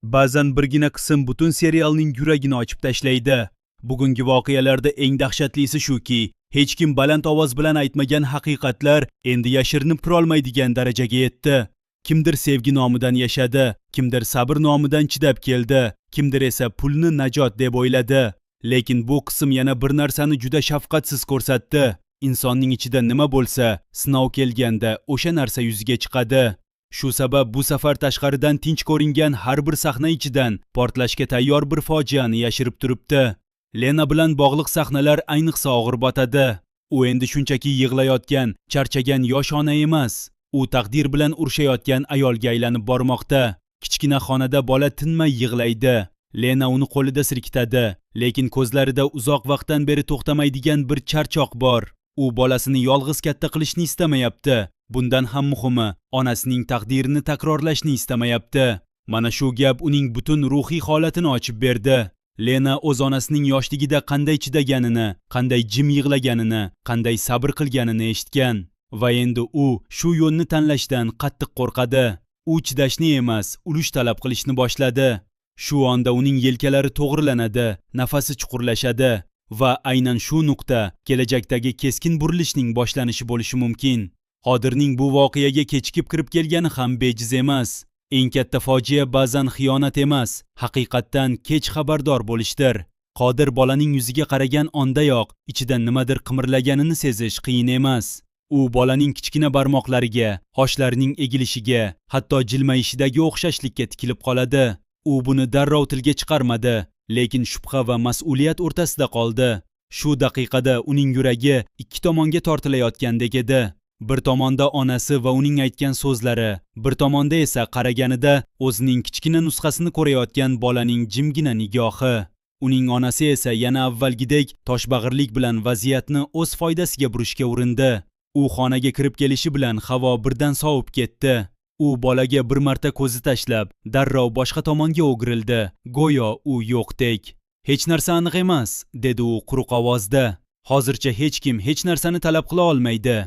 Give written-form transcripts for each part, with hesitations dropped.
Ba'zan birgina qism butun serialning yuragini ochib tashlaydi. Bugungi voqealarda eng dahshatlisi shuki, hech kim baland ovoz bilan aytmagan haqiqatlar endi yashirinib turolmaydigan darajaga yetdi. Kimdir sevgi nomidan yashadi, kimdir sabr nomidan chidab keldi, kimdir esa pulni najot deb o'yladi. Lekin bu qism yana bir narsani juda shafqatsiz ko'rsatdi. Insonning ichida nima bo'lsa, sinov kelganda o'sha narsa yuziga chiqadi. Shu sabab bu safar tashqaridan tinch ko'ringan har bir sahna ichidan portlashga tayyor bir fojiani yashirib turibdi. Lena bilan bog'liq sahnalar ayniqsa og'ir botadi. U endi shunchaki yig'layotgan, charchagan yosh ona emas. U taqdir bilan urushayotgan ayolga aylanib bormoqda. Kichkina xonada bola tinmay yig'laydi. Lena uni qo'lida silkitadi, lekin ko'zlarida uzoq vaqtdan beri to'xtamaydigan bir charchoq bor. U bolasini yolg'iz katta qilishni istamayapti. Bundan ham muhimi, onasining taqdirini takrorlashni istamayapti. Mana shu gap uning butun ruhiy holatini ochib berdi. Lena o'z onasining yoshligida qanday chidaganini, qanday jim yig'laganini, qanday sabr qilganini eshitgan. Va endi u shu yo'lni tanlashdan qattiq qo'rqadi. U chidashni emas, ulush talab qilishni boshladi. Shu onda uning yelkalari to'g'rilanadi, nafasi chuqurlashadi. Va aynan shu nuqta kelajakdagi keskin burilishning boshlanishi bo'lishi mumkin. Qodirning bu voqeaga kechikib kirib kelgani ham bejiz emas. Eng katta fojia ba'zan xiyonat emas, haqiqatdan kech xabardor bo'lishdir. Qodir bolaning yuziga qaragan ondayoq ichida nimadir qimirlaganini sezish qiyin emas. U bolaning kichkina barmoqlariga, qoshlarining egilishiga, hatto jilmayishidagi o'xshashlikka tikilib qoladi. U buni darrov tilga chiqarmadi, lekin shubha va mas'uliyat o'rtasida qoldi. Shu daqiqada uning yuragi ikki tomonga tortilayotgandek edi. Bir tomonda onasi va uning aytgan so'zlari, bir tomonda esa qaraganida o'zining kichkina nusxasini ko'rayotgan bolaning jimgina nigohi. Uning onasi esa yana avvalgidek toshbag'irlik bilan vaziyatni o'z foydasiga burishga urindi. U xonaga kirib kelishi bilan havo birdan sovib ketdi. U bolaga bir marta ko'zi tashlab, darrov boshqa tomonga o'girildi, go'yo u yo'qdek. Hech narsa aniq emas, dedi u quruq ovozda. Hozircha hech kim hech narsani talab qila olmaydi.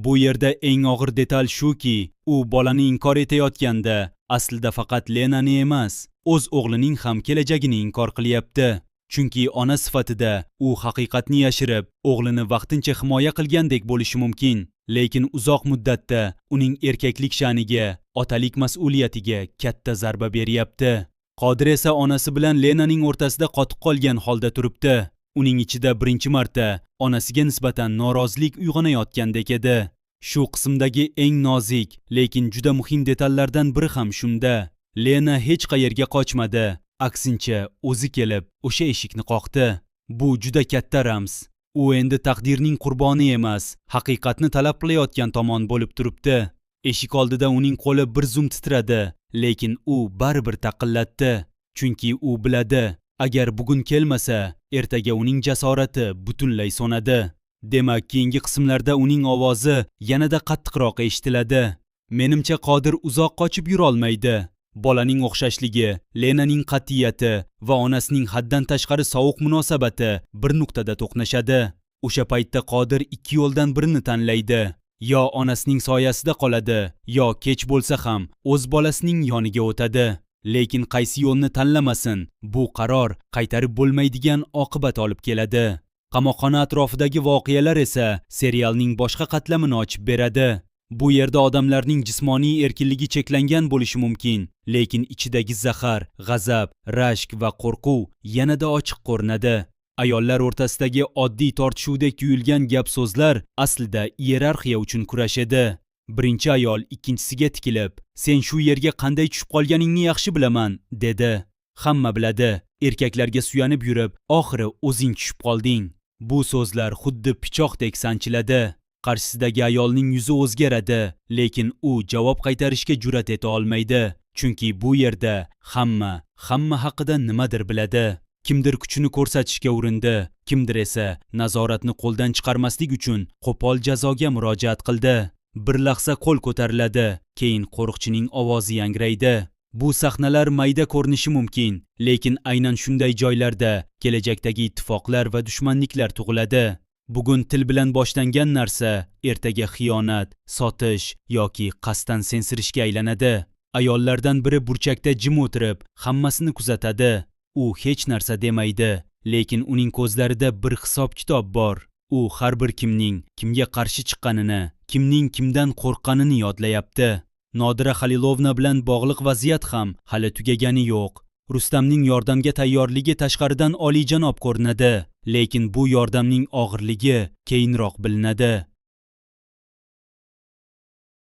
Bu yerda eng og'ir detal shuki, u bolani inkor etayotganda aslida faqat Lenani emas, o'z o'g'lining ham kelajagini inkor qilyapti. Chunki ona sifatida u haqiqatni yashirib, o'g'lini vaqtincha himoya qilgandek bo'lishi mumkin, lekin uzoq muddatda uning erkaklik sha'niga, otalik mas'uliyatiga katta zarba beryapti. Qodir esa onasi bilan Lenaning o'rtasida qotib qolgan holda turibdi. Uning ichida birinchi marta onasiga nisbatan norozilik uyg'onayotgandek edi. Shu qismdagi eng nozik, lekin juda muhim detallardan biri ham shunda. Lena hech qayerga qochmadi. Aksincha, o'zi kelib, o'sha eshikni qoqdi. Bu juda katta ramz. U endi taqdirning qurboni emas, haqiqatni talab qilayotgan tomon bo'lib turibdi. Eshik oldida uning qo'li bir zum titradi, lekin u baribir taqillatdi. Chunki u biladi, agar bugun kelmasa, ertaga uning jasorati butunlay so'nadi. Demak, keyingi qismlarda uning ovozi yanada qattiqroq eshitiladi. Menimcha Qodir uzoq qochib yura olmaydi. Bolaning o'xshashligi, Lenaning qat'iyati va onasining haddan tashqari sovuq munosabati bir nuqtada to'qnashadi. O'sha paytda Qodir ikki yo'ldan birini tanlaydi. Yo onasining soyasida qoladi, yo kech bo'lsa ham o'z bolasining yoniga o'tadi. Lekin qaysi yo'lni tanlamasin, bu qaror qaytarib bo'lmaydigan oqibat olib keladi. Qamoqxona atrofidagi voqealar esa serialning boshqa qatlamini ochib beradi. Bu yerda odamlarning jismoniy erkinligi cheklangan bo'lishi mumkin, lekin ichidagi zahar, g'azab, rashk va qo'rquv yanada ochiq ko'rinadi. Ayollar o'rtasidagi oddiy tortishuvdek tuyulgan gap so'zlar aslida iyerarxiya uchun kurash edi. Birinchi ayol ikkinchisiga tikilib, "Sen shu yerga qanday tushib qolganingni yaxshi bilaman", dedi. Hamma biladi, erkaklarga suyanib yurib, oxiri o'zing tushib qolding. Bu so'zlar xuddi pichoqdek sanchiladi. Qarshisidagi ayolning yuzi o'zgaradi, lekin u javob qaytarishga jur'at eta olmaydi. Chunki bu yerda hamma haqida nimadir biladi. Kimdir kuchini ko'rsatishga urindi, kimdir esa nazoratni qo'ldan chiqarmaslik uchun qo'pol jazoga murojaat qildi. Bir lahza qo'l ko'tariladi, keyin qo'riqchining ovozi yangraydi. Bu sahnalar mayda ko'rinishi mumkin, lekin aynan shunday joylarda kelajakdagi ittifoqlar va dushmanliklar tug'iladi. Bugun til bilan boshlangan narsa ertaga xiyonat, sotish yoki qasddan sensirishga aylanadi. Ayollardan biri burchakda jim o'tirib, hammasini kuzatadi. U hech narsa demaydi, lekin uning ko'zlarida bir hisob-kitob bor. U har bir kimning kimga qarshi chiqqanini, kimning kimdan qo'rqqanini yodlayapti. Nodira Halilovna bilan bog'liq vaziyat ham hali tugagani yo'q. Rustamning yordamga tayyorligi tashqaridan oliyjanob ko'rinadi, lekin bu yordamning og'irligi keyinroq bilinadi.